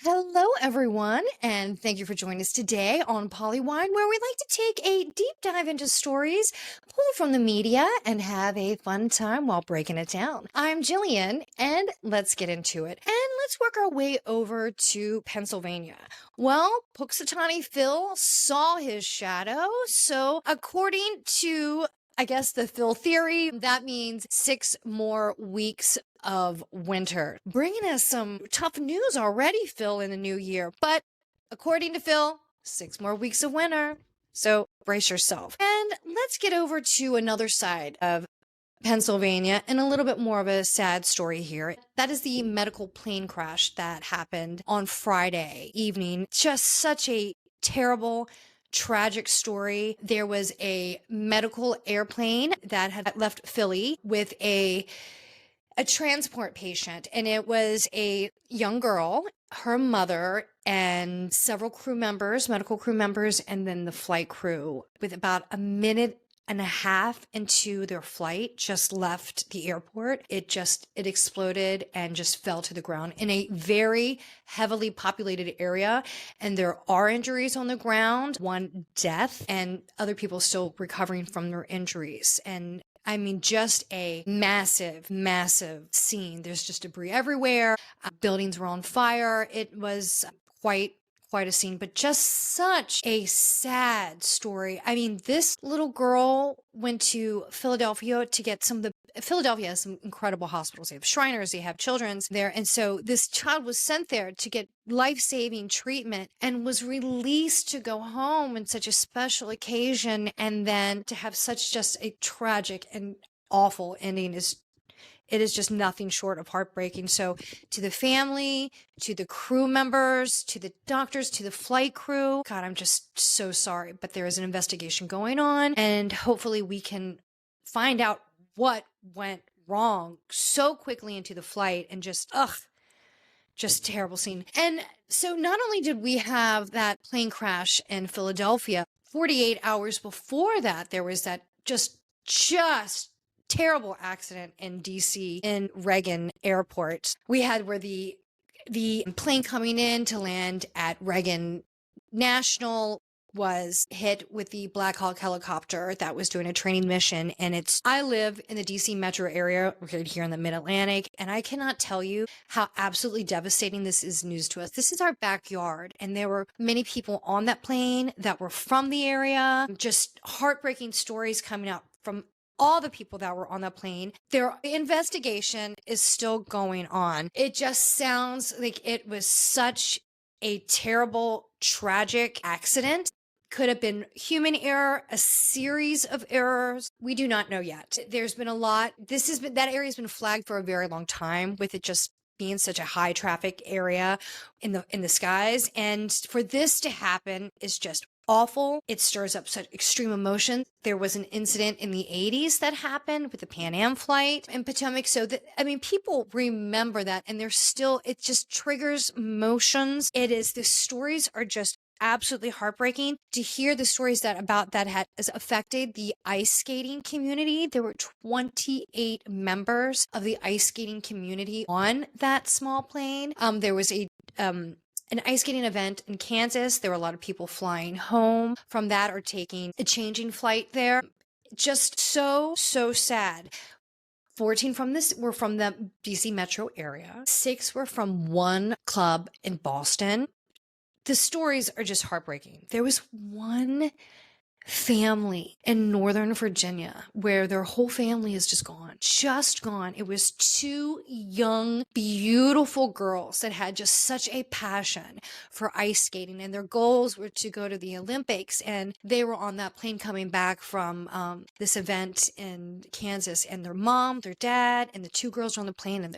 Hello, everyone, and thank you for joining us today on Polywine, where we like to take a deep dive into stories pulled from the media and have a fun time while breaking it down. I'm Jillian, and let's get into it. And let's work our way over to Pennsylvania. Well, Punxsutawney Phil saw his shadow, so according to I guess the Phil theory, that means 6 more weeks of winter. Bringing us some tough news already, Phil, in the new year. But according to Phil, 6 more weeks of winter. So brace yourself. And let's get over to another side of Pennsylvania and a little bit more of a sad story here. That is the medical plane crash that happened on Friday evening. Just such a terrible, tragic story. There was a medical airplane that had left Philly with a transport patient, and it was a young girl, her mother, and several crew members, medical crew members, and then the flight crew. With about a minute and a half into their flight, just left the airport, it exploded and just fell to the ground in a very heavily populated area. And there are injuries on the ground, one death, and other people still recovering from their injuries. And I mean, just a massive, massive scene. There's just debris everywhere. Buildings were on fire. It was quite a scene, but just such a sad story. I mean, this little girl went to Philadelphia to get some of the Philadelphia has some incredible hospitals. They have Shriners, they have Children's there. And so this child was sent there to get life-saving treatment and was released to go home in such a special occasion. And then to have such just a tragic and awful ending is just nothing short of heartbreaking. So to the family, to the crew members, to the doctors, to the flight crew, God, I'm just so sorry. But there is an investigation going on, and hopefully we can find out what went wrong so quickly into the flight. And just terrible scene. And so not only did we have that plane crash in Philadelphia, 48 hours before that, there was that just terrible accident in DC in Reagan Airport. We had where the plane coming in to land at Reagan National was hit with the Black Hawk helicopter that was doing a training mission. And I live in the DC metro area, right here in the mid-Atlantic, and I cannot tell you how absolutely devastating this is news to us. This is our backyard, and there were many people on that plane that were from the area. Just heartbreaking stories coming out from all the people that were on the plane. Their investigation is still going on. It just sounds like it was such a terrible, tragic accident. Could have been human error, a series of errors. We do not know yet. There's been a lot. That area has been flagged for a very long time, with it just being such a high traffic area in the skies. And for this to happen is just awful. It stirs up such extreme emotion. There was an incident in the 80s that happened with the Pan Am flight in Potomac. So people remember that, and it just triggers emotions. The stories are just absolutely heartbreaking to hear the stories that has affected the ice skating community. There were 28 members of the ice skating community on that small plane. There was an ice skating event in Kansas. There were a lot of people flying home from that or taking a changing flight there. Just so sad. 14 were from the DC metro area. 6 were from one club in Boston. The stories are just heartbreaking. There was one family in Northern Virginia where their whole family is just gone. It was 2 young, beautiful girls that had just such a passion for ice skating, and their goals were to go to the Olympics. And they were on that plane coming back from this event in Kansas, and their mom, their dad, and the 2 girls are on the plane, and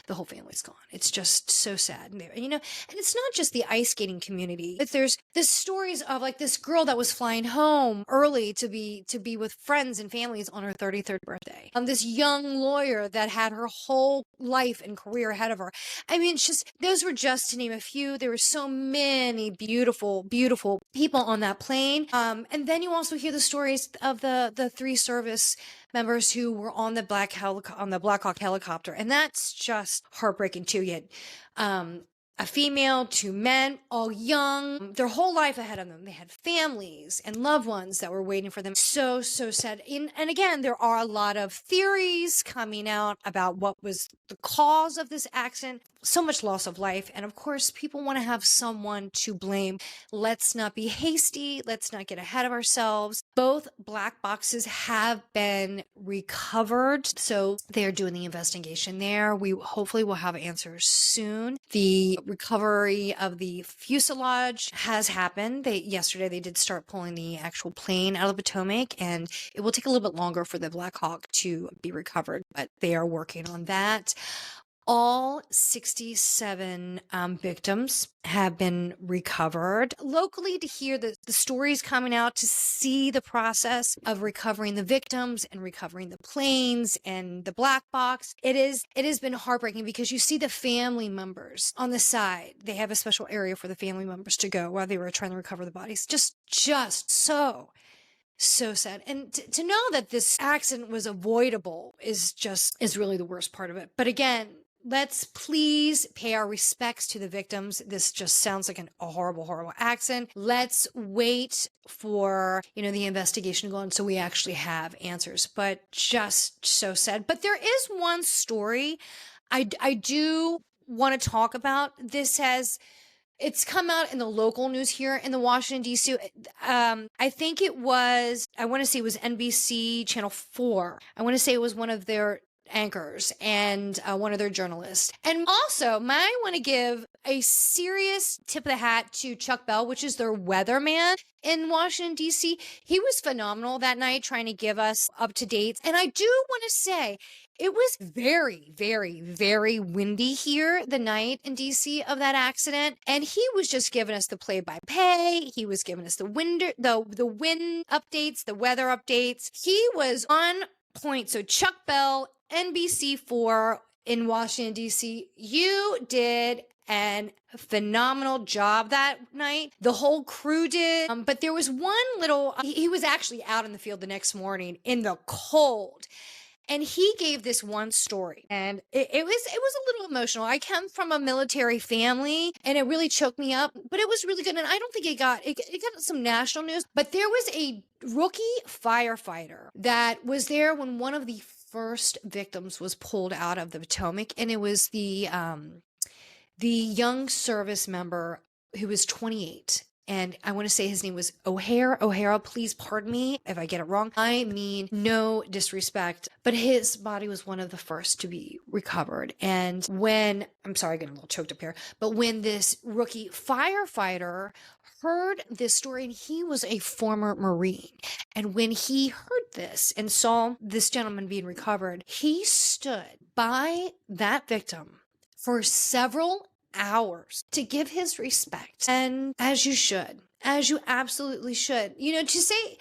the whole family's gone. It's just so sad. And it's not just the ice skating community, but there's the stories of like this girl that was flying home early to be with friends and families on her 33rd birthday. This young lawyer that had her whole life and career ahead of her. I mean, those were just to name a few. There were so many beautiful, beautiful people on that plane. And then you also hear the stories of the 3 service members who were on the Black Hawk helicopter, and that's just heartbreaking too. Yet, a female, two men, all young, their whole life ahead of them. They had families and loved ones that were waiting for them. So, so sad. And again, there are a lot of theories coming out about what was the cause of this accident. So much loss of life. And of course, people want to have someone to blame. Let's not be hasty. Let's not get ahead of ourselves. Both black boxes have been recovered. So they're doing the investigation there. We hopefully will have answers soon. The recovery of the fuselage has happened. Yesterday they did start pulling the actual plane out of the Potomac, and it will take a little bit longer for the Black Hawk to be recovered, but they are working on that. All 67 victims have been recovered. Locally, to hear the stories coming out, to see the process of recovering the victims and recovering the planes and the black box, it has been heartbreaking, because you see the family members on the side. They have a special area for the family members to go while they were trying to recover the bodies. Just so sad. And to know that this accident was avoidable is really the worst part of it. But again, let's please pay our respects to the victims. This just sounds like a horrible, horrible accident. Let's wait for, the investigation to go on so we actually have answers. But just so sad. But there is one story I do want to talk about. It's come out in the local news here in the Washington, D.C. I think I want to say it was NBC Channel 4. I want to say it was one of their anchors and one of their journalists. And also, I want to give a serious tip of the hat to Chuck Bell, which is their weatherman in Washington, D.C. He was phenomenal that night, trying to give us up to date. And I do want to say, it was very, very, very windy here the night in DC of that accident. And he was just giving us the play-by-play. He was giving us the wind updates, the weather updates. He was on point. So Chuck Bell, NBC4 in Washington, D.C., you did an phenomenal job that night. The whole crew did. But there was one he was actually out in the field the next morning in the cold. And he gave this one story, and it was a little emotional. I come from a military family, and it really choked me up, but it was really good. And I don't think it got some national news, but there was a rookie firefighter that was there when one of the first victims was pulled out of the Potomac, and it was the young service member who was 28. And I want to say his name was O'Hara. Please pardon me if I get it wrong. I mean, no disrespect, but his body was one of the first to be recovered. And I'm sorry, I'm getting a little choked up here, but when this rookie firefighter heard this story, and he was a former Marine, and when he heard this and saw this gentleman being recovered, he stood by that victim for several hours to give his respect. And as you absolutely should, to say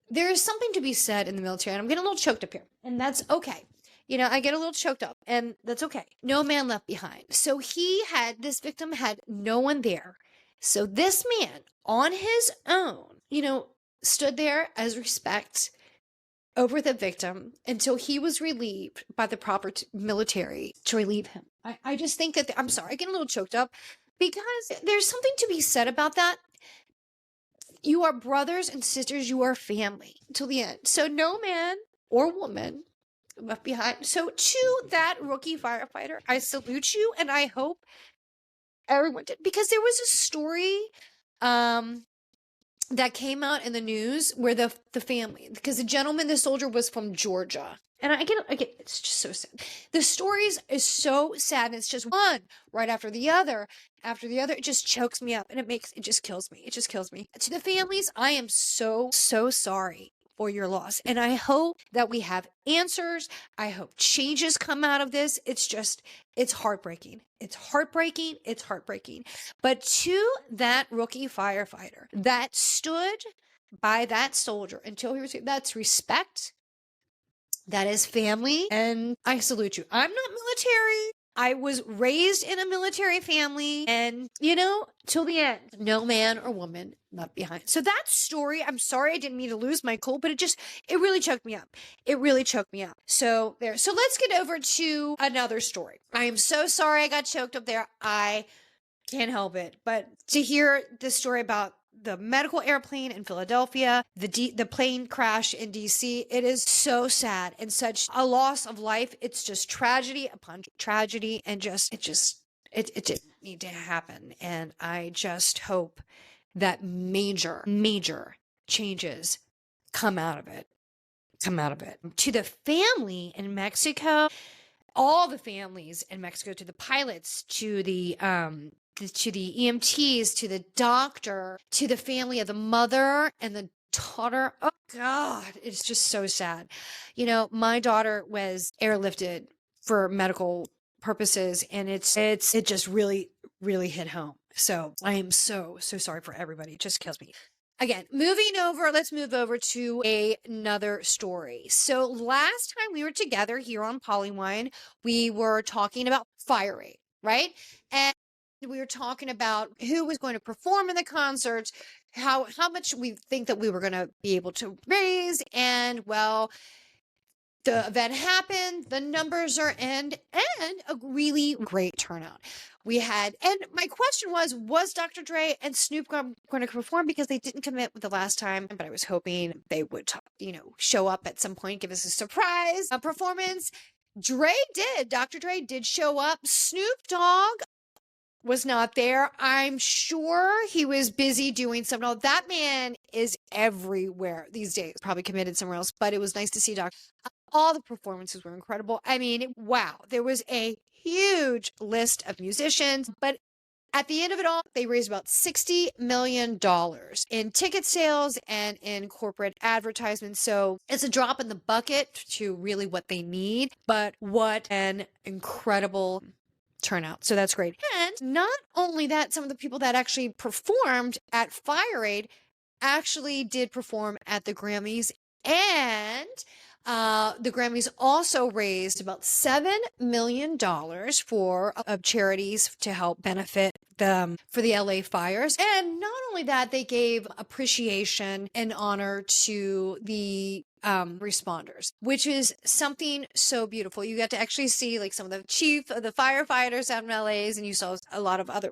there is something to be said in the military. And I'm getting a little choked up here, and that's okay. I get a little choked up, and that's okay. No man left behind. So this victim had no one there. So this man on his own, stood there as respect over the victim until he was relieved by the proper military to relieve him. I just think that, I'm sorry, I get a little choked up, because there's something to be said about that. You are brothers and sisters, you are family till the end. So no man or woman left behind. So to that rookie firefighter, I salute you, and I hope everyone did, because there was a story that came out in the news where the family, because the soldier was from Georgia. And I get, it's just so sad. The stories is so sad. And it's just one right after the other. It just chokes me up, and it just kills me. It just kills me. To the families, I am so, so sorry for your loss. And I hope that we have answers. I hope changes come out of this. It's heartbreaking. It's heartbreaking. But to that rookie firefighter that stood by that soldier until he was, that's respect. That is family. And I salute you. I'm not military. I was raised in a military family, and till the end, no man or woman left behind. So that story, I'm sorry, I didn't mean to lose my cool, but it really choked me up. So there. So let's get over to another story. I am so sorry I got choked up there. I Can't help it. But to hear this story about the medical airplane in Philadelphia, the plane crash in DC, it is so sad and such a loss of life. It's just tragedy upon tragedy, and it didn't need to happen. And I just hope that major changes come out of it. Come out of it. To the family in Mexico, all the families in Mexico, to the pilots, to the EMTs, to the doctor, to the family of the mother and the daughter. Oh God, it's just so sad. You know, my daughter was airlifted for medical purposes, and it just really hit home. So I am so sorry for everybody. It just kills me. Again, let's move over to another story. So last time we were together here on Polywine, we were talking about Fire Aid, right? And we were talking about who was going to perform in the concerts, how much we think that we were going to be able to raise, and well, the event happened, the numbers are in, and a really great turnout. And my question was Dr. Dre and Snoop going to perform, because they didn't commit with the last time, but I was hoping they would, show up at some point, give us a surprise performance. Dr. Dre did show up. Snoop Dogg was not there. I'm sure he was busy doing something. No, that man is everywhere these days, probably committed somewhere else, but it was nice to see Dr. All the performances were incredible. I mean, wow, there was a huge list of musicians, but at the end of it all, they raised about $60 million in ticket sales and in corporate advertisements. So it's a drop in the bucket to really what they need, but what an incredible turnout. So that's great. And not only that, some of the people that actually performed at Fire Aid actually did perform at the Grammys, and the Grammys also raised about $7 million for charities to help benefit for the LA fires. And not only that, they gave appreciation and honor to the responders, which is something so beautiful. You got to actually see like some of the chief of the firefighters out in LA's, and you saw a lot of other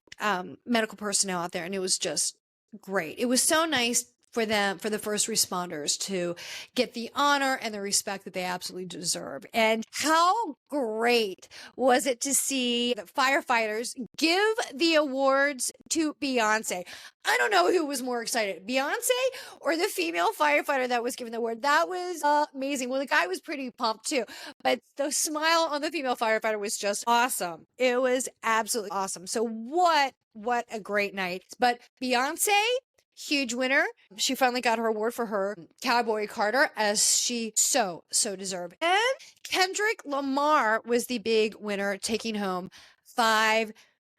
medical personnel out there, and it was just great. It was so nice for the first responders to get the honor and the respect that they absolutely deserve. And how great was it to see the firefighters give the awards to Beyonce? I don't know who was more excited, Beyonce or the female firefighter that was given the award. That was amazing. Well, the guy was pretty pumped too, but the smile on the female firefighter was just awesome. It was absolutely awesome. So what a great night. But Beyonce, huge winner. She finally got her award for her Cowboy Carter, as she so deserved. And Kendrick Lamar was the big winner, taking home 5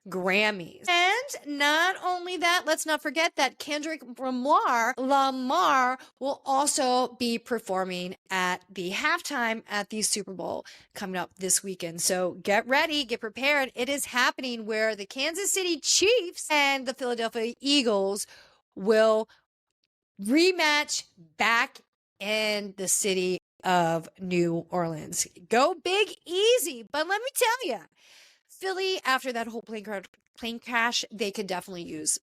Grammys. And not only that, let's not forget that Kendrick Lamar will also be performing at the halftime at the Super Bowl coming up this weekend. So get ready, get prepared. It is happening, where the Kansas City Chiefs and the Philadelphia Eagles will rematch back in the city of New Orleans. Go big, easy. But let me tell you, Philly, after that whole plane crash, they could definitely use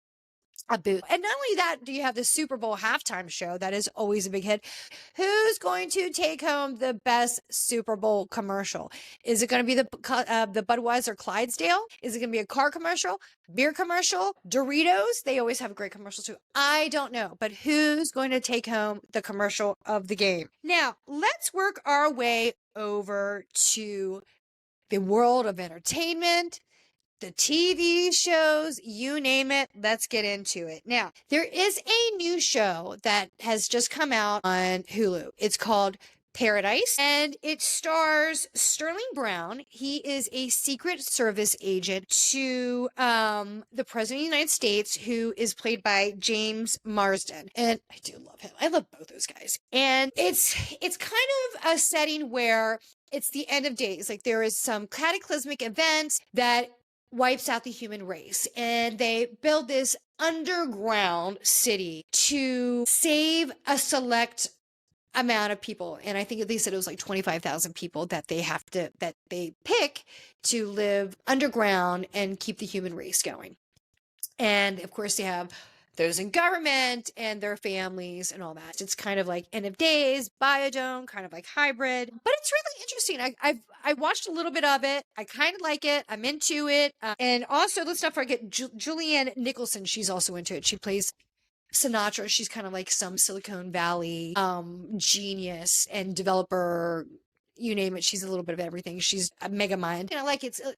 a boot. And not only that, do you have the Super Bowl halftime show that is always a big hit. Who's going to take home the best Super Bowl commercial? Is it going to be the Budweiser Clydesdale? Is it going to be a car commercial, beer commercial, Doritos? They always have a great commercial too. I don't know, but who's going to take home the commercial of the game? Now, let's work our way over to the world of entertainment, the TV shows, you name it. Let's get into it. Now, there is a new show that has just come out on Hulu. It's called Paradise, and it stars Sterling Brown. He is a Secret Service agent to the President of the United States, who is played by James Marsden. And I do love him. I love both those guys. And it's kind of a setting where it's the end of days. Like, there is some cataclysmic event that wipes out the human race, and they build this underground city to save a select amount of people. And I think they said it was like 25,000 people that they pick to live underground and keep the human race going. And of course, they have those in government and their families and all that. It's kind of like End of Days, Biodome, kind of like hybrid, but it's really interesting. I watched a little bit of it. I kind of like it. I'm into it. And also, let's not forget Julianne Nicholson. She's also into it. She plays Sinatra. She's kind of like some Silicon Valley genius and developer. You name it. She's a little bit of everything. She's a mega mind. And I like it's kind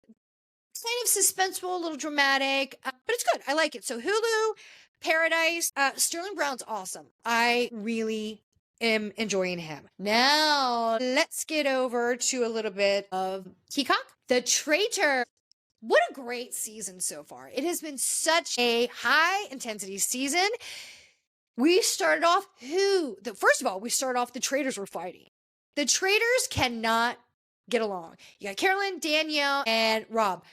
of suspenseful, a little dramatic, but it's good. I like it. So Hulu, Paradise, Sterling Brown's awesome. I really am enjoying him. Now let's get over to a little bit of Peacock. The Traitor. What a great season so far. It has been such a high intensity season. We started off first of all, we started off the traitors were fighting. The traitors cannot get along. You got Carolyn, Danielle, and Rob.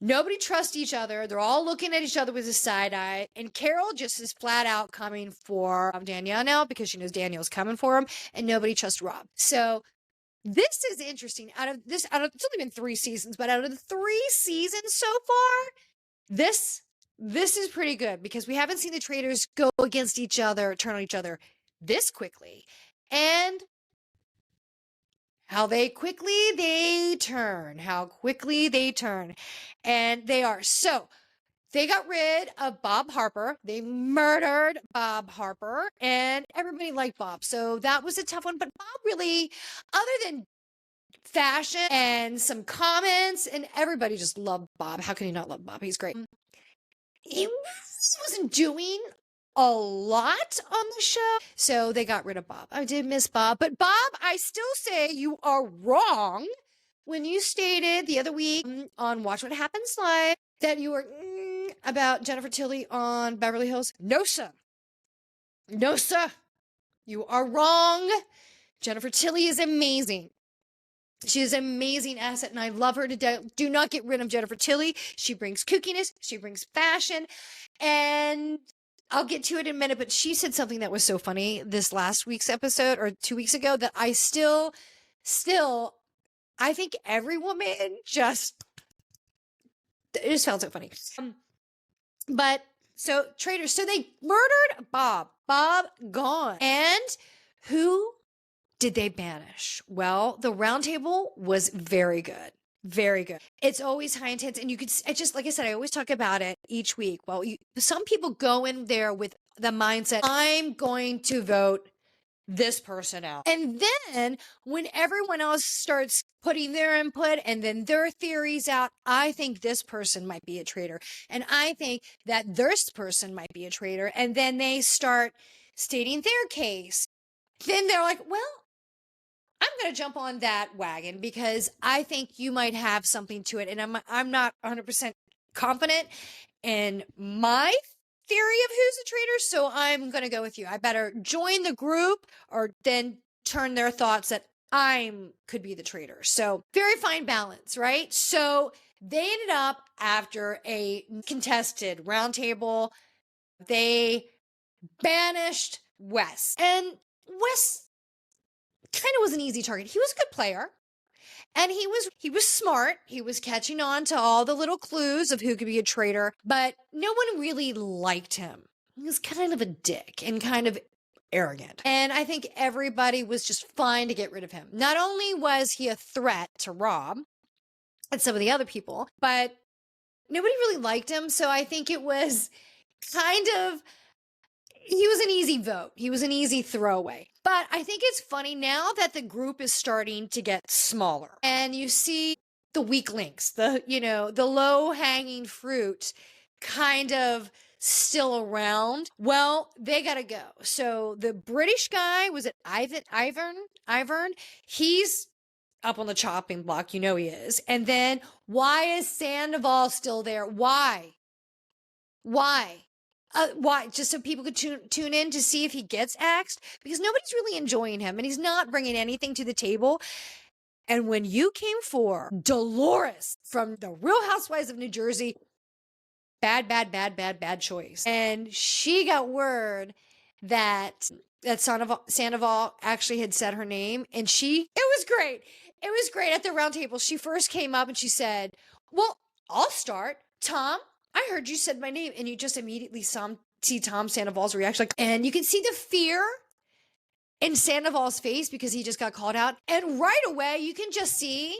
Nobody trusts each other. They're all looking at each other with a side eye. And Carol just is flat out coming for Danielle now because she knows Danielle's coming for him. And nobody trusts Rob. So this is interesting. It's only been 3 seasons, but out of the 3 seasons so far, this is pretty good because we haven't seen the traitors go against each other, turn on each other this quickly. And how quickly they turn. And they are. So they got rid of Bob Harper. They murdered Bob Harper. And everybody liked Bob. So that was a tough one. But Bob really, other than fashion and some comments, and everybody just loved Bob. How can you not love Bob? He's great. He wasn't doing a lot on the show. So they got rid of Bob. I did miss Bob. But Bob, I still say you are wrong when you stated the other week on Watch What Happens Live that you were about Jennifer Tilly on Beverly Hills. No, sir. No, sir. You are wrong. Jennifer Tilly is amazing. She is an amazing asset, and I love her to death. Do not get rid of Jennifer Tilly. She brings kookiness. She brings fashion. And I'll get to it in a minute, but she said something that was so funny this last week's episode or 2 weeks ago that I still, I think every woman it just felt so funny. But so traitors, so they murdered Bob. Bob gone. And who did they banish? Well, the roundtable was very good. Very good. It's always high intense. And you could, it's just, like I said, I always talk about it each week. Well, some people go in there with the mindset, I'm going to vote this person out. And then when everyone else starts putting their input and then their theories out, I think this person might be a traitor. And I think that this person might be a traitor. And then they start stating their case. Then they're like, well, I'm going to jump on that wagon because I think you might have something to it. And I'm not 100% confident in my theory of who's a traitor. So I'm going to go with you. I better join the group or then turn their thoughts that I could be the traitor. So very fine balance, right? So they ended up after a contested roundtable, they banished Wes. And Wes kind of was an easy target. He was a good player. And he was smart. He was catching on to all the little clues of who could be a traitor, but no one really liked him. He was kind of a dick and kind of arrogant. And I think everybody was just fine to get rid of him. Not only was he a threat to Rob and some of the other people, but nobody really liked him. So I think it was he was an easy vote. He was an easy throwaway. But I think it's funny now that the group is starting to get smaller and you see the weak links, the low hanging fruit kind of still around. Well, they got to go. So the British guy, was it Ivern? He's up on the chopping block. You know he is. And then why is Sandoval still there? Why? Why? Just so people could tune in to see if he gets axed? Because nobody's really enjoying him and he's not bringing anything to the table. And when you came for Dolores from the Real Housewives of New Jersey, bad choice. And she got word that Sandoval actually had said her name and it was great. It was great at the round table. She first came up and she said, well, I'll start. Tom, I heard you said my name, and you just immediately see Tom Sandoval's reaction. And you can see the fear in Sandoval's face because he just got called out. And right away, you can just see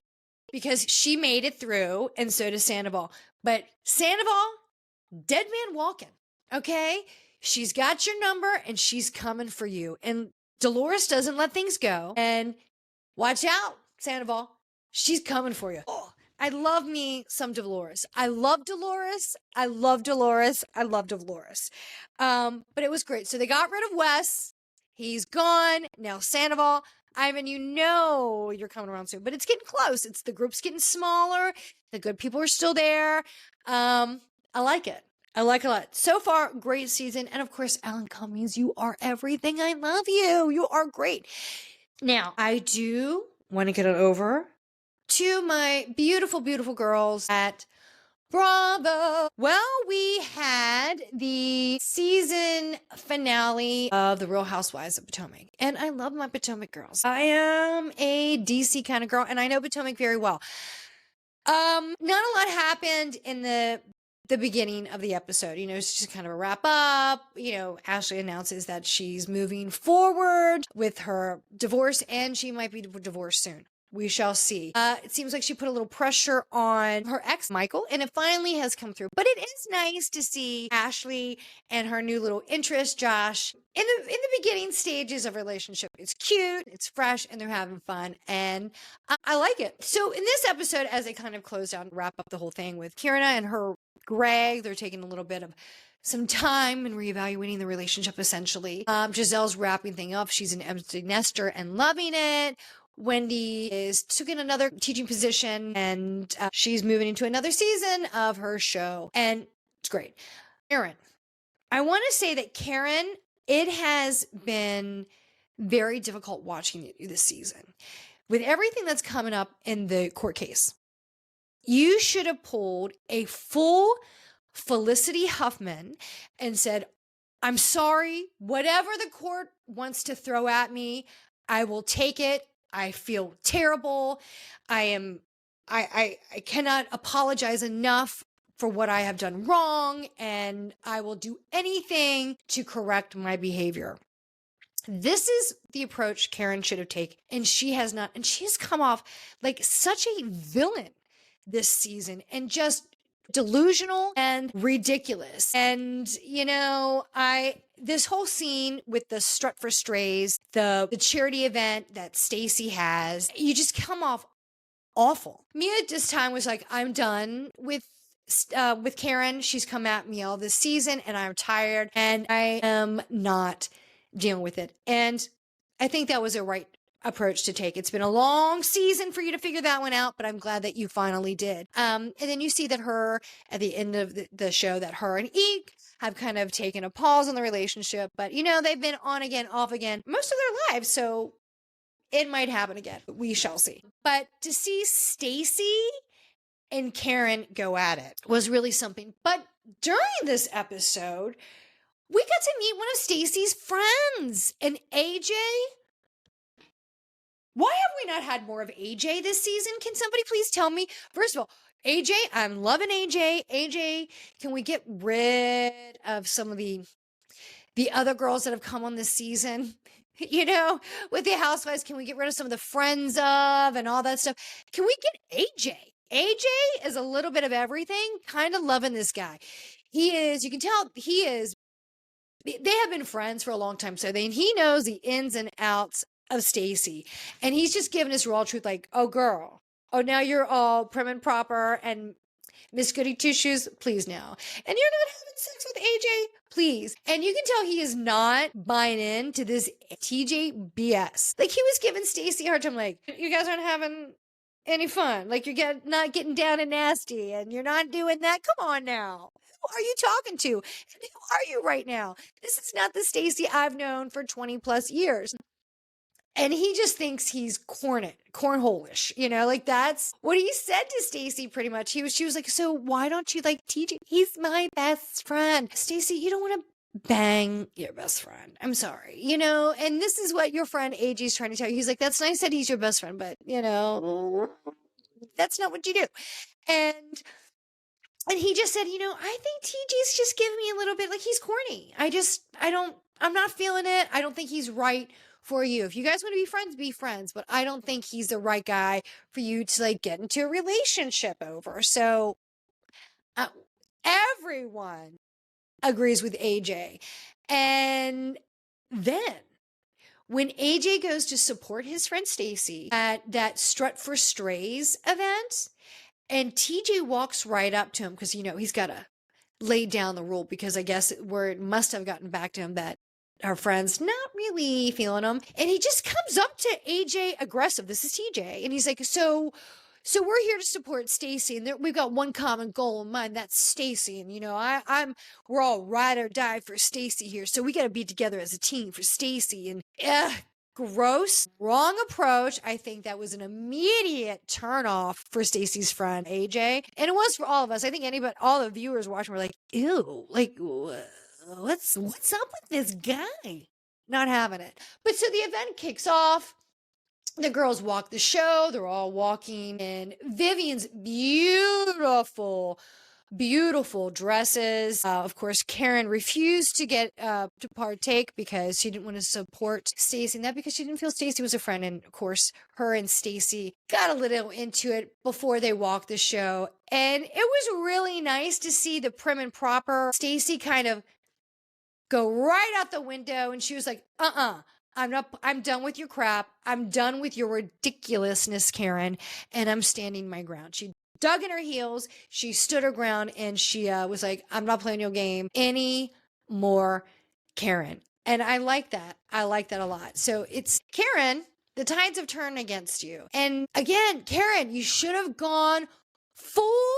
because she made it through, and so does Sandoval. But Sandoval, dead man walking, okay? She's got your number, and she's coming for you. And Dolores doesn't let things go. And watch out, Sandoval. She's coming for you. Oh, I love me some Dolores. I love Dolores. I love Dolores. I love Dolores. But it was great. So they got rid of Wes. He's gone. Now Sandoval. Ivan, you know you're coming around soon, but it's getting close. It's the group's getting smaller. The good people are still there. I like it. I like it a lot. So far, great season. And of course, Alan Cummings, you are everything. I love you. You are great. Now, I do want to get it over to my beautiful, beautiful girls at Bravo. Well, we had the season finale of The Real Housewives of Potomac, and I love my Potomac girls. I am a DC kind of girl, and I know Potomac very well. Not a lot happened in the beginning of the episode. You know, it's just kind of a wrap up. You know, Ashley announces that she's moving forward with her divorce, and she might be divorced soon. We shall see. It seems like she put a little pressure on her ex, Michael, and it finally has come through. But it is nice to see Ashley and her new little interest, Josh, in the beginning stages of relationship. It's cute, it's fresh, and they're having fun, and I like it. So in this episode, as they kind of close down, wrap up the whole thing with Kierna and her Greg, they're taking a little bit of some time and reevaluating the relationship, essentially. Giselle's wrapping thing up. She's an empty nester and loving it. Wendy is taking another teaching position, and she's moving into another season of her show, and it's great. Karen, I want to say that Karen, it has been very difficult watching you this season. With everything that's coming up in the court case, you should have pulled a full Felicity Huffman and said, I'm sorry, whatever the court wants to throw at me, I will take it. I feel terrible. I cannot apologize enough for what I have done wrong, and I will do anything to correct my behavior. This is the approach Karen should have taken, and she has not. And she's come off like such a villain this season, and just delusional and ridiculous. And, you know, this whole scene with the Strut for Strays, the charity event that Stacey has, you just come off awful. Mia at this time was like, I'm done with Karen. She's come at me all this season, and I'm tired, and I am not dealing with it. And I think that was a right approach to take. It's been a long season for you to figure that one out, but I'm glad that you finally did. And then you see that at the end of the show, that her and Eek have kind of taken a pause on the relationship, but you know, they've been on again, off again most of their lives. So it might happen again. We shall see. But to see Stacey and Karen go at it was really something. But during this episode, we got to meet one of Stacey's friends, and AJ. Why have we not had more of AJ this season? Can somebody please tell me? First of all, AJ, I'm loving AJ. AJ, can we get rid of some of the other girls that have come on this season? You know, with the Housewives, can we get rid of some of the friends of and all that stuff? Can we get AJ? AJ is a little bit of everything. Kind of loving this guy. He is, you can tell he is, they have been friends for a long time. So he knows the ins and outs of Stacey, and he's just giving us raw truth, like, oh girl, oh now you're all prim and proper and Miss Goody Two Shoes, please now, and you're not having sex with AJ, please. And you can tell he is not buying into this TJ BS. Like, he was giving Stacey a hard time, like, you guys aren't having any fun, like you're not getting down and nasty, and you're not doing that. Come on now. Who are you talking to? And who are you right now? This is not the Stacey I've known for 20 plus years. And he just thinks he's cornhole-ish, you know, like that's what he said to Stacey pretty much. She was like, so why don't you like TJ? He's my best friend. Stacey, you don't want to bang your best friend. I'm sorry, you know, and this is what your friend AJ is trying to tell you. He's like, that's nice that he's your best friend, but you know, that's not what you do. And And he just said, I think TJ's just giving me a little bit like he's corny. I'm not feeling it. I don't think he's right for you. If you guys want to be friends, but I don't think he's the right guy for you to like get into a relationship over. So uh, everyone agrees with AJ. And then when AJ goes to support his friend Stacy at that Strut for Strays event, and TJ walks right up to him because, he's got to lay down the rule because I guess word must have gotten back to him that our friend's not really feeling him. And he just comes up to AJ aggressive. This is TJ. And he's like, so we're here to support Stacy, and we've got one common goal in mind. That's Stacy, and we're all ride or die for Stacy here. So we got to be together as a team for Stacy. And gross, wrong approach. I think that was an immediate turnoff for Stacy's friend AJ, and it was for all of us. I think all the viewers watching were like, "Ew, like what's up with this guy?" Not having it. But so the event kicks off. The girls walk the show. They're all walking in Vivian's beautiful dresses. Of course, Karen refused to get to partake because she didn't want to support Stacy, and that because she didn't feel Stacy was a friend. And of course, her and Stacy got a little into it before they walked the show, and it was really nice to see the prim and proper Stacy kind of go right out the window, and she was like, I'm done with your crap. I'm done with your ridiculousness, Karen, and I'm standing my ground. She dug in her heels. She stood her ground, and she was like, I'm not playing your game anymore, Karen. And I like that. I like that a lot. So it's Karen, the tides have turned against you. And again, Karen, you should have gone full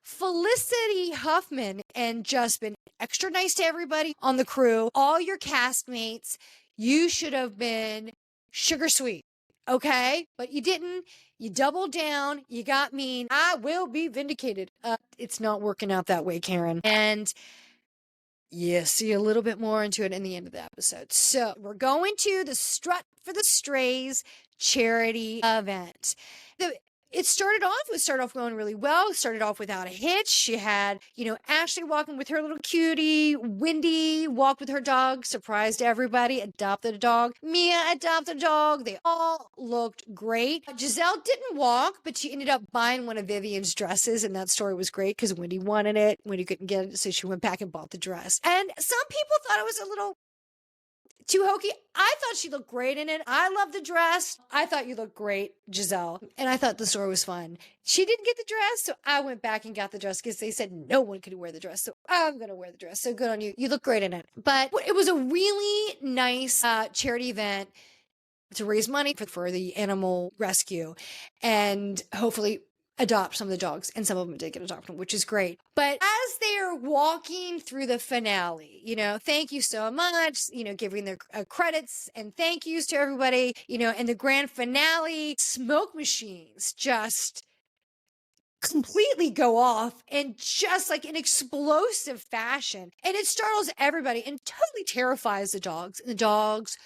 Felicity Huffman and just been extra nice to everybody on the crew, all your castmates. You should have been sugar sweet, okay? But you didn't. You doubled down. You got mean. I will be vindicated. It's not working out that way, Karen. And you see a little bit more into it in the end of the episode. So we're going to the Strut for the Strays charity event. It started off going really well. It started off without a hitch. She had, Ashley walking with her little cutie. Wendy walked with her dog, surprised everybody, adopted a dog. Mia adopted a dog. They all looked great. Giselle didn't walk, but she ended up buying one of Vivian's dresses, and that story was great because Wendy wanted it. Wendy couldn't get it, so she went back and bought the dress. And some people thought it was a little too hokey. I thought she looked great in it. I love the dress. I thought you looked great, Giselle. And I thought the story was fun. She didn't get the dress, so I went back and got the dress because they said no one could wear the dress. So I'm going to wear the dress. So good on you. You look great in it. But it was a really nice charity event to raise money for the animal rescue and hopefully adopt some of the dogs, and some of them did get adopted, which is great. But as they are walking through the finale, thank you so much, giving their credits and thank yous to everybody, and the grand finale, smoke machines just completely go off in just like an explosive fashion. And it startles everybody and totally terrifies the dogs. And the dogs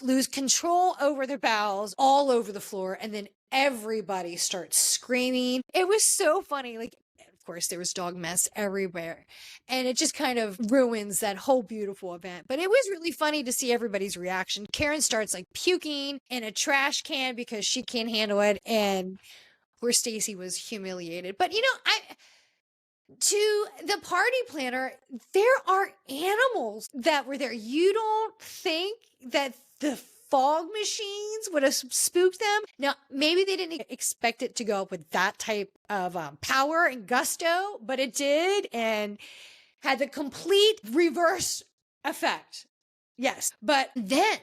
lose control over their bowels all over the floor. And then everybody starts screaming. It was so funny. Like, of course, there was dog mess everywhere. And it just kind of ruins that whole beautiful event. But it was really funny to see everybody's reaction. Karen starts like puking in a trash can because she can't handle it. And where Stacy was humiliated. But to the party planner, there are animals that were there. You don't think that the fog machines would have spooked them? Now, maybe they didn't expect it to go up with that type of power and gusto, but it did and had the complete reverse effect. Yes. But then,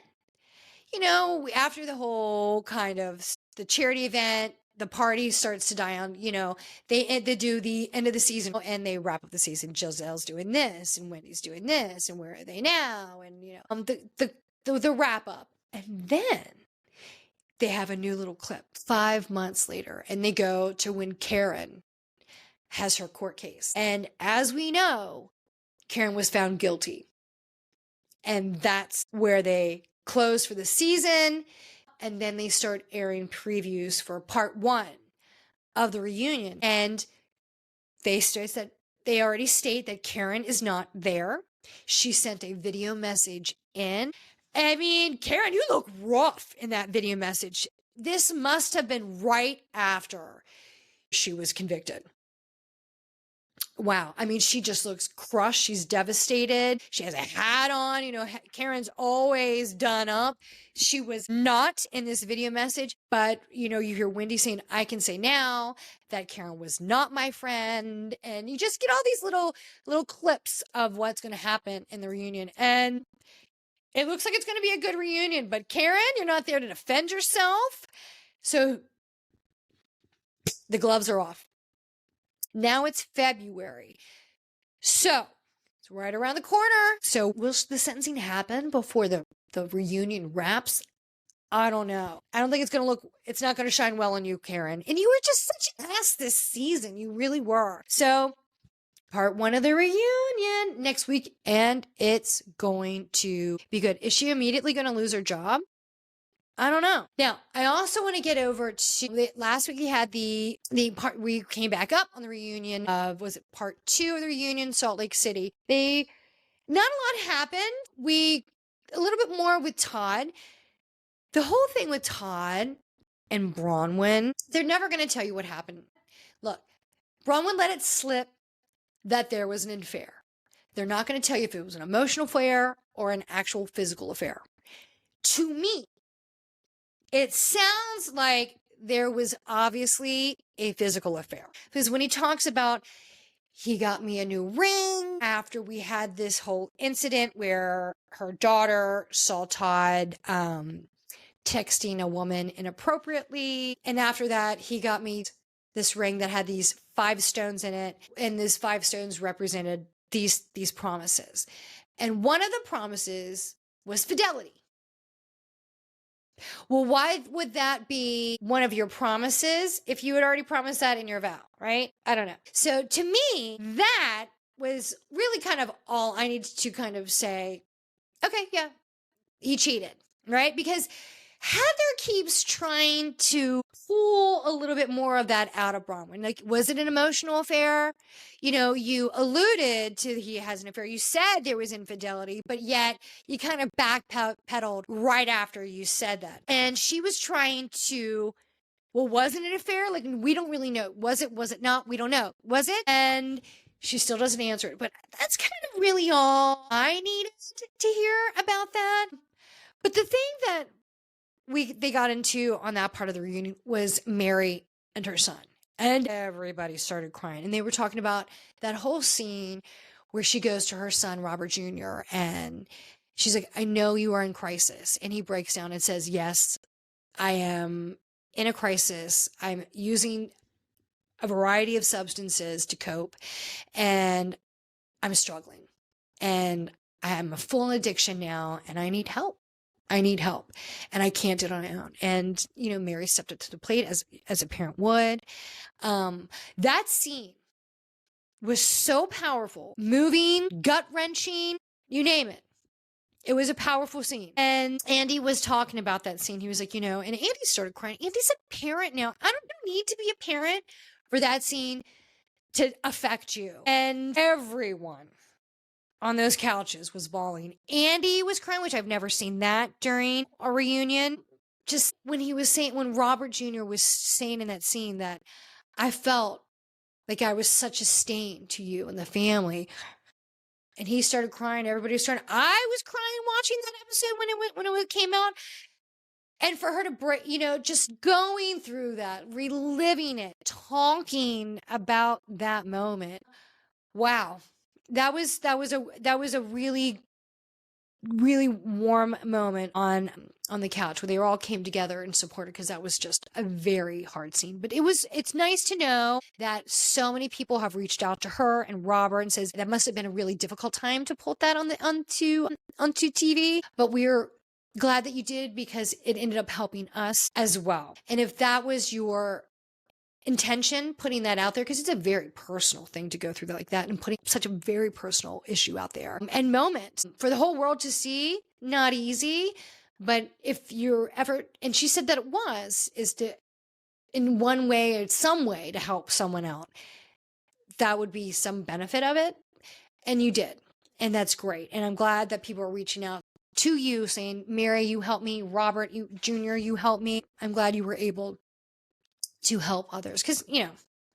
after the whole kind of the charity event, the party starts to die on, they do the end of the season and they wrap up the season. Giselle's doing this and Wendy's doing this and where are they now? And, the wrap up. And then they have a new little clip 5 months later and they go to when Karen has her court case. And as we know, Karen was found guilty. And that's where they close for the season. And then they start airing previews for part 1 of the reunion. And they said they already state that Karen is not there. She sent a video message in. I mean, Karen, you look rough in that video message. This must have been right after she was convicted. Wow. I mean, she just looks crushed. She's devastated. She has a hat on. You know, Karen's always done up. She was not in this video message, but, you know, you hear Wendy saying, I can say now that Karen was not my friend. And you just get all these little clips of what's going to happen in the reunion. And it looks like it's going to be a good reunion, but Karen, you're not there to defend yourself. So the gloves are off. Now it's February. So it's right around the corner. So will the sentencing happen before the reunion wraps? I don't know. I don't think it's not going to shine well on you, Karen. And you were just such an ass this season. You really were. So part 1 of the reunion next week, and it's going to be good. Is she immediately going to lose her job? I don't know. Now, I also want to get over to last week. We had the part we came back up on the reunion of, was it part 2 of the reunion, Salt Lake City? Not a lot happened. A little bit more with Todd. The whole thing with Todd and Bronwyn, they're never going to tell you what happened. Look, Bronwyn let it slip that there was an affair. They're not going to tell you if it was an emotional affair or an actual physical affair. To me, it sounds like there was obviously a physical affair, because when he talks about, he got me a new ring after we had this whole incident where her daughter saw Todd texting a woman inappropriately. And after that, he got me this ring that had these 5 stones in it. And these 5 stones represented these promises. And one of the promises was fidelity. Well, why would that be one of your promises if you had already promised that in your vow, right? I don't know. So to me, that was really kind of all I needed to kind of say, okay, yeah, he cheated, right? Because Heather keeps trying to pull a little bit more of that out of Bronwyn. Like, was it an emotional affair? You know, you alluded to he has an affair. You said there was infidelity, but yet you kind of backpedaled right after you said that. And she was trying to, well, wasn't it an affair? Like, we don't really know. Was it not? We don't know. Was it? And she still doesn't answer it. But that's kind of really all I needed to hear about that. But the thing that they got into on that part of the reunion was Mary and her son. And everybody started crying. And they were talking about that whole scene where she goes to her son, Robert Jr., and she's like, I know you are in crisis. And he breaks down and says, yes, I am in a crisis. I'm using a variety of substances to cope, and I'm struggling. And I am a full addiction now, and I need help. I need help, and I can't do it on my own. And, you know, Mary stepped up to the plate as a parent would. That scene was so powerful, moving, gut-wrenching, you name it. It was a powerful scene. And Andy was talking about that scene. He was like, you know, and Andy started crying. Andy's a parent now. I don't need to be a parent for that scene to affect you. And everyone on those couches was bawling. Andy was crying, which I've never seen that during a reunion. Just when Robert Jr. was saying in that scene that I felt like I was such a stain to you and the family. And he started crying. Everybody was crying. I was crying watching that episode when it came out. And for her to break, you know, just going through that, reliving it, talking about that moment. Wow. That was a really, really warm moment on the couch where they all came together and supported, because that was just a very hard scene. But it's nice to know that so many people have reached out to her and Robert and says that must have been a really difficult time to put that onto TV. But we're glad that you did, because it ended up helping us as well. And if that was your intention, putting that out there, because it's a very personal thing to go through that like that, and putting such a very personal issue out there and moment for the whole world to see, not easy. But if your effort, and she said that is to, in one way or some way, to help someone out. that would be some benefit of it. And you did. And that's great. And I'm glad that people are reaching out to you saying, Mary, you help me. Robert, you Jr., you help me. I'm glad you were able to help others. Because,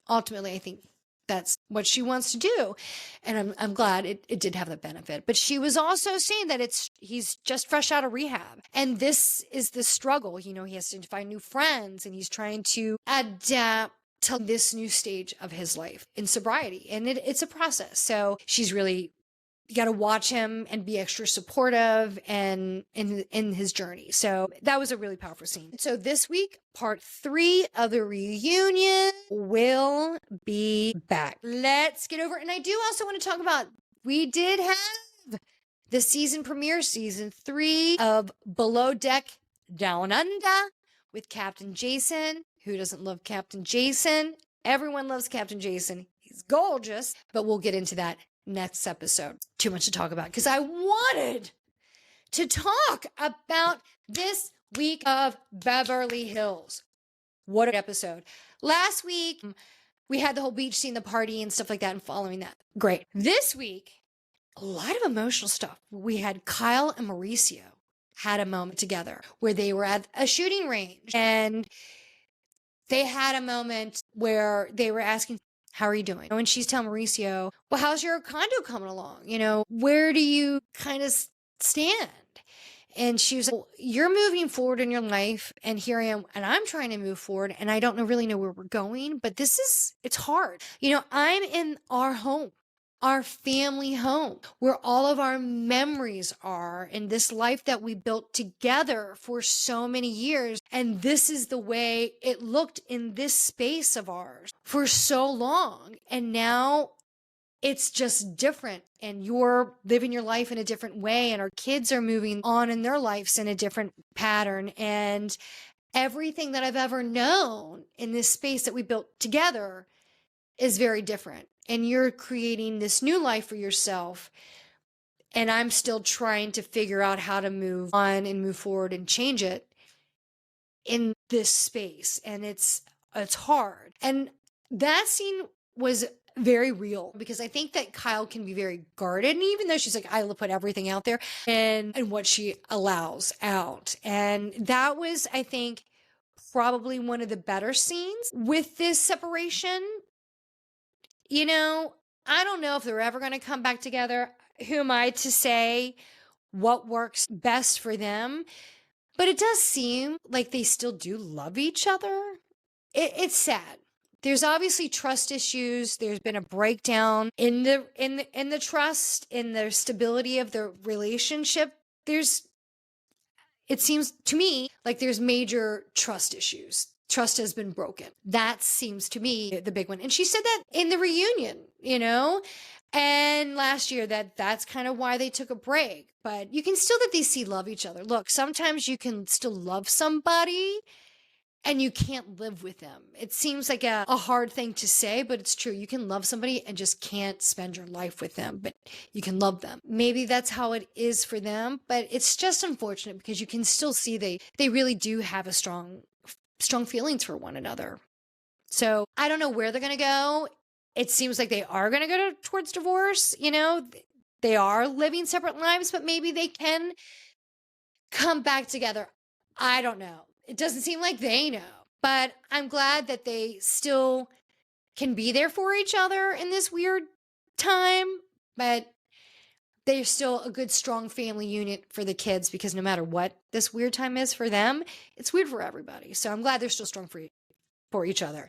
ultimately, I think that's what she wants to do. And I'm glad it did have the benefit. But she was also saying that he's just fresh out of rehab. And this is the struggle. He has to find new friends and he's trying to adapt to this new stage of his life in sobriety. And it's a process. So she's really, you got to watch him and be extra supportive and in his journey. So that was a really powerful scene. So this week, part 3 of the reunion will be back. Let's get over it. And I do also want to talk about, we did have the season premiere, season 3 of Below Deck Down Under with Captain Jason. Who doesn't love Captain Jason? Everyone loves Captain Jason. He's gorgeous, but we'll get into that next episode. Too much to talk about because I wanted to talk about this week of Beverly Hills. What an episode. Last week, we had the whole beach scene, the party and stuff like that, and following that. Great. This week, a lot of emotional stuff. We had Kyle and Mauricio had a moment together where they were at a shooting range and they had a moment where they were asking, how are you doing? And she's telling Mauricio, well, how's your condo coming along? Where do you kind of stand? And she was like, well, you're moving forward in your life. And here I am. And I'm trying to move forward. And I don't really know where we're going. But it's hard. I'm in our home. Our family home, where all of our memories are in this life that we built together for so many years. And this is the way it looked in this space of ours for so long. And now it's just different. And you're living your life in a different way. And our kids are moving on in their lives in a different pattern. And everything that I've ever known in this space that we built together is very different. And you're creating this new life for yourself. And I'm still trying to figure out how to move on and move forward and change it in this space. And it's hard. And that scene was very real because I think that Kyle can be very guarded. And even though she's like, I will put everything out there and what she allows out. And that was, I think, probably one of the better scenes with this separation. I don't know if they're ever going to come back together. Who am I to say what works best for them? But it does seem like they still do love each other. It's sad. There's obviously trust issues. There's been a breakdown in the trust, in the stability of the relationship. It seems to me like there's major trust issues. Trust has been broken. That seems to me the big one. And she said that in the reunion, and last year that's kind of why they took a break. But you can still that they love each other. Look, sometimes you can still love somebody and you can't live with them. It seems like a hard thing to say, but it's true. You can love somebody and just can't spend your life with them, but you can love them. Maybe that's how it is for them, but it's just unfortunate because you can still see they really do have a strong feelings for one another. So I don't know where they're going to go. It seems like they are going to go towards divorce. They are living separate lives, but maybe they can come back together. I don't know. It doesn't seem like they know, but I'm glad that they still can be there for each other in this weird time, but they're still a good, strong family unit for the kids because no matter what this weird time is for them, it's weird for everybody. So I'm glad they're still strong for each other.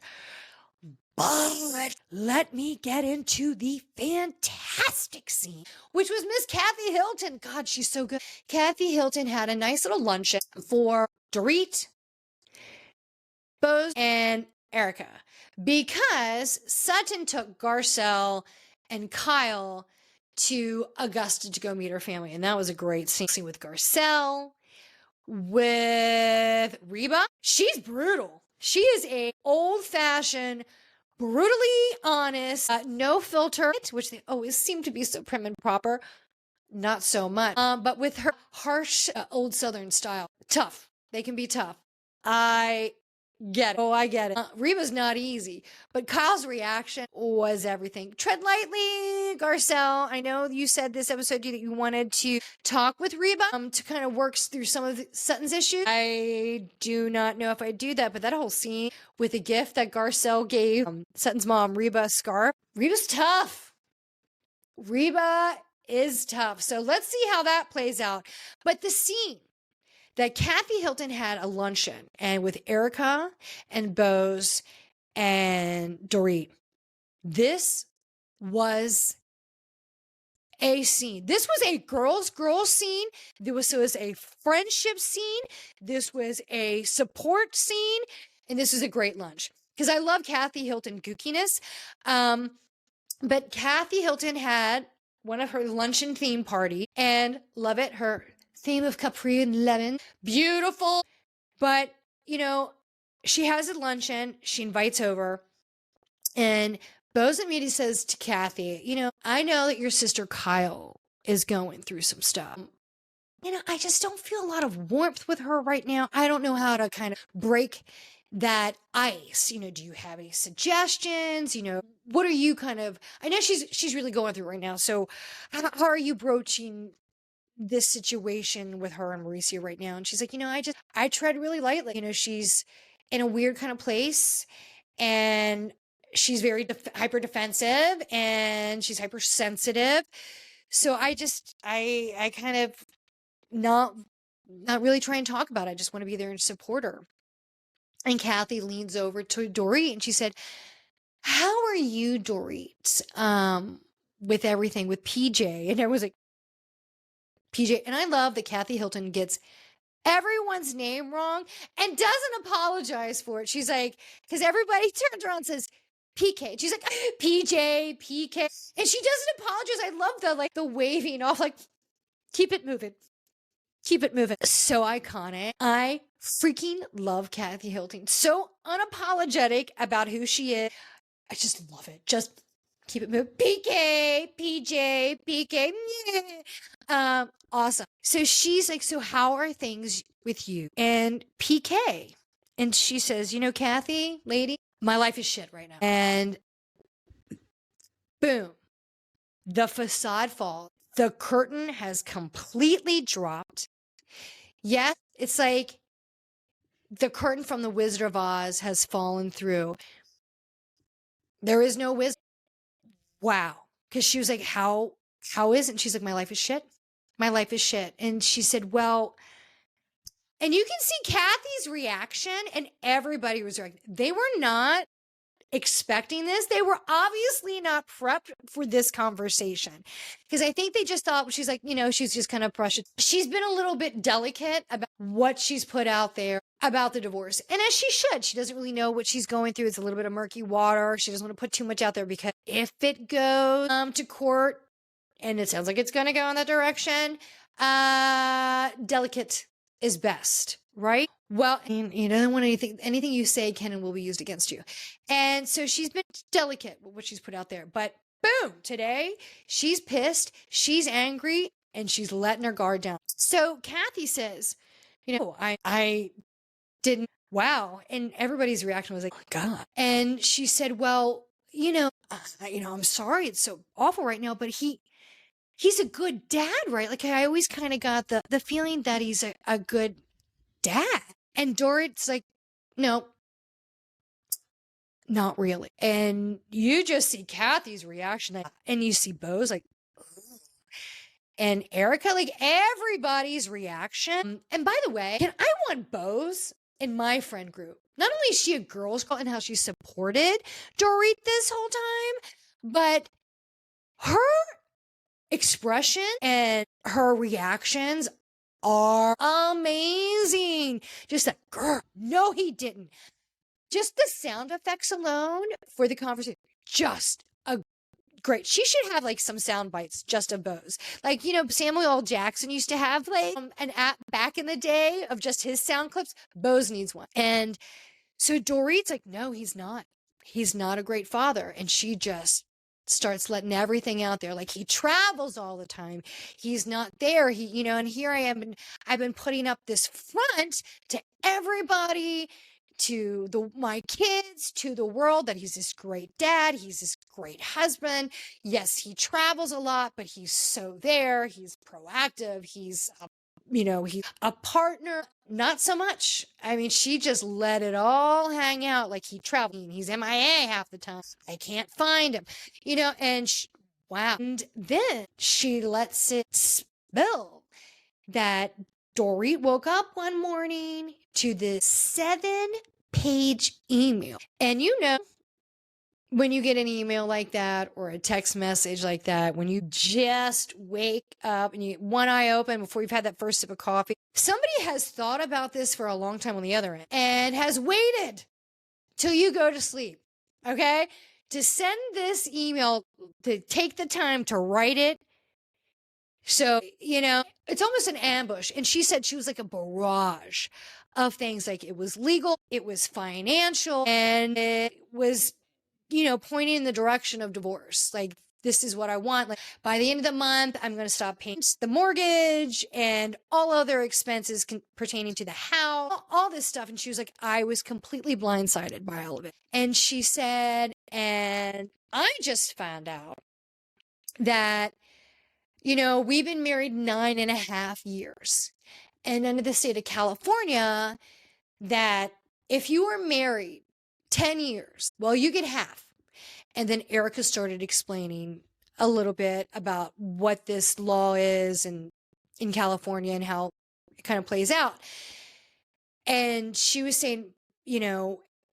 But let me get into the fantastic scene, which was Miss Kathy Hilton. God, she's so good. Kathy Hilton had a nice little luncheon for Dorit, Bose, and Erica because Sutton took Garcelle and Kyle to Augusta to go meet her family. And that was a great scene with Garcelle, with Reba. She's brutal. She is a old-fashioned, brutally honest, no filter, which they always seem to be so prim and proper. Not so much. But with her harsh, old Southern style. Tough. They can be tough. I get it. Oh, I get it. Reba's not easy, but Kyle's reaction was everything. Tread lightly, Garcelle. I know you said this episode that you wanted to talk with Reba to kind of work through some of Sutton's issues. I do not know if I do that, but that whole scene with the gift that Garcelle gave Sutton's mom, Reba, a scarf. Reba's tough. Reba is tough. So let's see how that plays out. But the scene that Kathy Hilton had a luncheon and with Erica and Bose and Dorit, this was a scene. This was a girls scene. This was a friendship scene. This was a support scene. And this was a great lunch because I love Kathy Hilton gookiness. But Kathy Hilton had one of her luncheon theme party and love it. Her theme of Capri and lemon, beautiful. But, you know, she has a luncheon. She invites over and Bose immediately says to Kathy, you know, I know that your sister Kyle is going through some stuff. You know, I just don't feel a lot of warmth with her right now. I don't know how to kind of break that ice. You know, do you have any suggestions? You know, what are you kind of, I know she's really going through right now. So how are you broaching this situation with her and Mauricio right now? And she's like, you know, I tread really lightly. You know, she's in a weird kind of place and she's very hyper defensive and she's hypersensitive. So I kind of not really try and talk about it. I just want to be there and support her. And Kathy leans over to Dorit and she said, how are you, Dorit, with everything with PJ? And everyone's like, PJ. And I love that Kathy Hilton gets everyone's name wrong and doesn't apologize for it. She's like, because everybody turns around and says, PK. And she's like, PJ, PK. And she doesn't apologize. I love the waving off, like, keep it moving. Keep it moving. So iconic. I freaking love Kathy Hilton. So unapologetic about who she is. I just love it. Just keep it moving. PK, PJ, PK. Awesome. So she's like, so how are things with you? And PK. And she says, you know, Kathy, lady, my life is shit right now. And boom, the facade falls. The curtain has completely dropped. Yes, it's like the curtain from The Wizard of Oz has fallen through. There is no wizard. Wow. Because she was like, how is it? And she's like, my life is shit. My life is shit. And she said, well, and you can see Kathy's reaction and everybody was like, they were not expecting this. They were obviously not prepped for this conversation because I think they just thought she's like, you know, she's just kind of precious. She's been a little bit delicate about what she's put out there about the divorce. And as she should, she doesn't really know what she's going through. It's a little bit of murky water. She doesn't want to put too much out there because if it goes to court and it sounds like it's going to go in that direction, delicate is best, right? Well, you don't want anything you say can and will be used against you. And so she's been delicate with what she's put out there. But boom, today she's pissed, she's angry, and she's letting her guard down. So Kathy says, you know, I didn't, wow. And everybody's reaction was like, oh my God. And she said, well, I'm sorry, it's so awful right now, but he's a good dad, right? Like I always kind of got the feeling that he's a good dad. And Dorit's like, no, not really. And you just see Kathy's reaction, and you see Bose like, ugh. And Erica, like everybody's reaction. And by the way, I want Bose in my friend group. Not only is she a girl's girl and how she supported Dorit this whole time, but her expression and her reactions are amazing. Just like, girl, no, he didn't. Just the sound effects alone for the conversation, just a great. She should have like some sound bites just of Bose. Like, Samuel L. Jackson used to have like an app back in the day of just his sound clips. Bose needs one. And so Dorit's like, no, he's not. He's not a great father. And she just starts letting everything out there. Like he travels all the time. He's not there. And here I am. And I've been putting up this front to everybody. to my kids, to the world, that he's this great dad, he's this great husband. Yes, he travels a lot, but he's so there. He's proactive. He's he's a partner. Not so much. I mean, she just let it all hang out, like he traveled. He's MIA half the time. I can't find him, and wow. And then she lets it spill that Dorit woke up one morning to this 7-page email. And when you get an email like that or a text message like that, when you just wake up and you one eye open before you've had that first sip of coffee, somebody has thought about this for a long time on the other end and has waited till you go to sleep, okay? To send this email, to take the time to write it. So, it's almost an ambush. And she said she was like a barrage of things. Like, it was legal, it was financial, and it was, pointing in the direction of divorce. Like, this is what I want. Like, by the end of the month, I'm going to stop paying the mortgage and all other expenses pertaining to the house, all this stuff. And she was like, I was completely blindsided by all of it. And she said, and I just found out that, we've been married 9.5 years. And under the state of California, that if you were married 10 years, well, you get half. And then Erica started explaining a little bit about what this law is and in California and how it kind of plays out. And she was saying,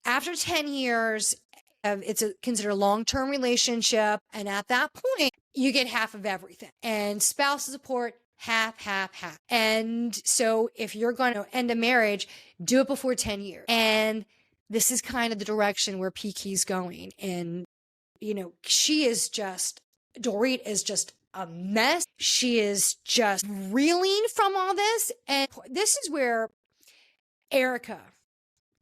after 10 years, it's considered a long-term relationship. And at that point, you get half of everything. And spousal support, half. And so if you're going to end a marriage, do it before 10 years. And this is kind of the direction where Piki's going. And, Dorit is just a mess. She is just reeling from all this. And this is where Erica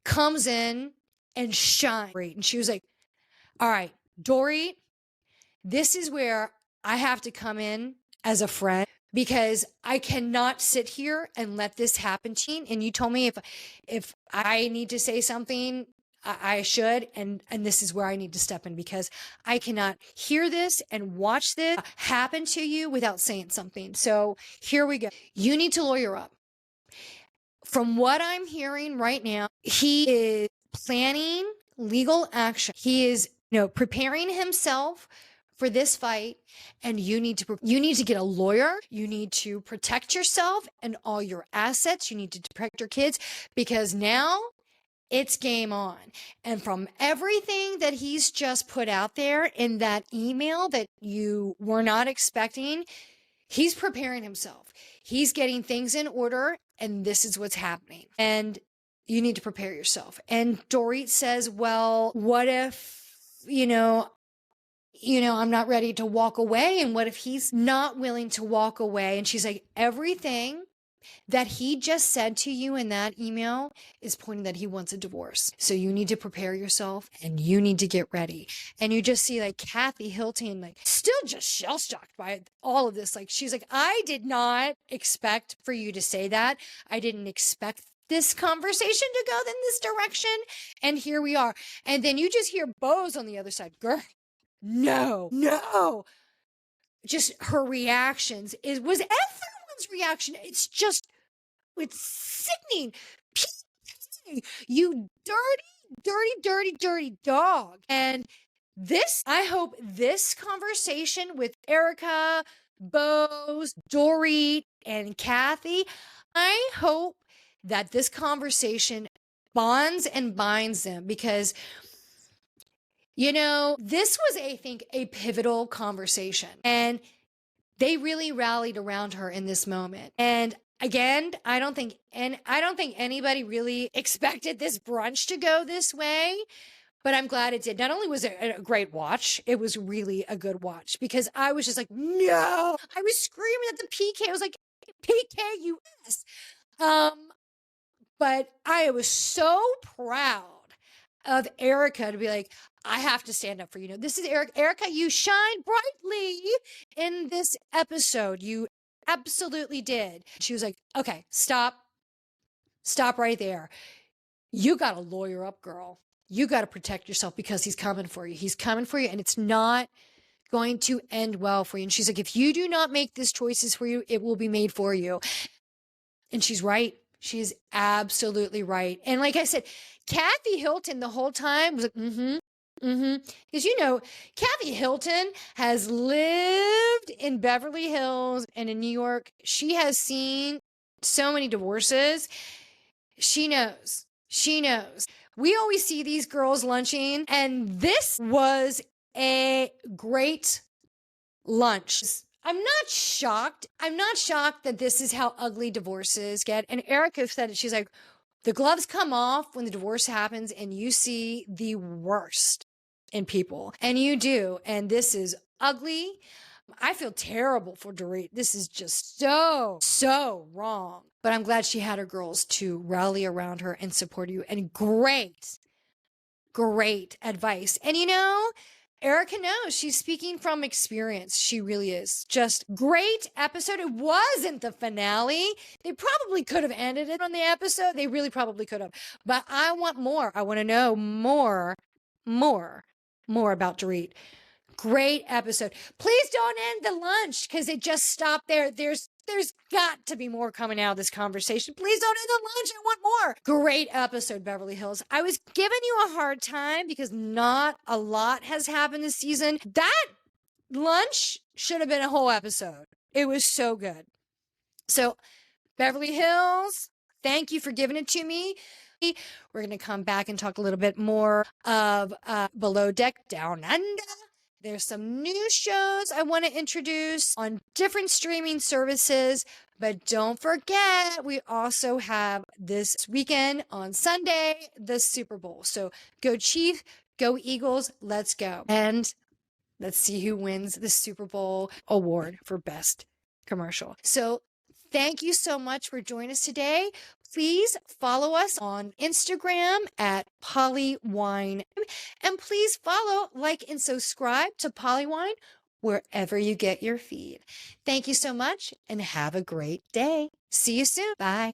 comes in and shines. And she was like, all right, Dorit, this is where I have to come in as a friend, because I cannot sit here and let this happen to you. And you told me if I need to say something, I should. And this is where I need to step in, because I cannot hear this and watch this happen to you without saying something. So here we go. You need to lawyer up. From what I'm hearing right now, he is planning legal action. He is, preparing himself for this fight, and you need to get a lawyer. You need to protect yourself and all your assets. You need to protect your kids, because now it's game on. And from everything that he's just put out there in that email that you were not expecting, he's preparing himself. He's getting things in order, and this is what's happening. And you need to prepare yourself. And Dorit says, well, what if, I'm not ready to walk away? And what if he's not willing to walk away? And she's like, everything that he just said to you in that email is pointing that he wants a divorce. So you need to prepare yourself and you need to get ready. And you just see like Kathy Hilton, like still just shell-shocked by all of this. Like, she's like, I did not expect for you to say that. I didn't expect this conversation to go in this direction. And here we are. And then you just hear Bose on the other side. Girl, no. Just her reactions was everyone's reaction. It's sickening. You dirty dog. And I hope this conversation with Erica, Bose, Dorit, and Kathy, I hope that this conversation bonds and binds them, because this was, I think, a pivotal conversation, and they really rallied around her in this moment. And again, I don't think anybody really expected this brunch to go this way, but I'm glad it did. Not only was it a great watch, it was really a good watch, because I was just like, no, I was screaming at the PK. I was like, PKUS. But I was so proud of Erica to be like, I have to stand up for you. This is Erica. Erica, you shine brightly in this episode. You absolutely did. She was like, okay, stop right there. you got to lawyer up, girl. You got to protect yourself because he's coming for you. He's coming for you, and it's not going to end well for you. And she's like, if you do not make these choices for you, it will be made for you. And she's right. She's absolutely right. And like I said, Kathy Hilton the whole time was like, because Kathy Hilton has lived in Beverly Hills and in New York. She has seen so many divorces. She knows. She knows. We always see these girls lunching, and this was a great lunch. I'm not shocked. I'm not shocked that this is how ugly divorces get. And Erica said it. She's like, the gloves come off when the divorce happens and you see the worst in people. And you do. And this is ugly. I feel terrible for Dorit. This is just so wrong. But I'm glad she had her girls to rally around her and support you. And great advice. And Erica knows she's speaking from experience. She really is. Just great episode. It wasn't the finale. They probably could have ended it on the episode. They really probably could have. But I want more. I want to know more about Dorit. Great episode. Please don't end the lunch because it just stopped there. There's got to be more coming out of this conversation. Please don't end the lunch. I want more. Great episode, Beverly Hills. I was giving you a hard time because not a lot has happened this season. That lunch should have been a whole episode. It was so good. So, Beverly Hills, thank you for giving it to me. We're going to come back and talk a little bit more of Below Deck Down Under. There's some new shows I want to introduce on different streaming services, but don't forget, we also have this weekend on Sunday, the Super Bowl. So go Chiefs, go Eagles, let's go. And let's see who wins the Super Bowl award for Best Commercial. So thank you so much for joining us today. Please follow us on Instagram at Pollywine. And please follow, like, and subscribe to Pollywine wherever you get your feed. Thank you so much and have a great day. See you soon. Bye.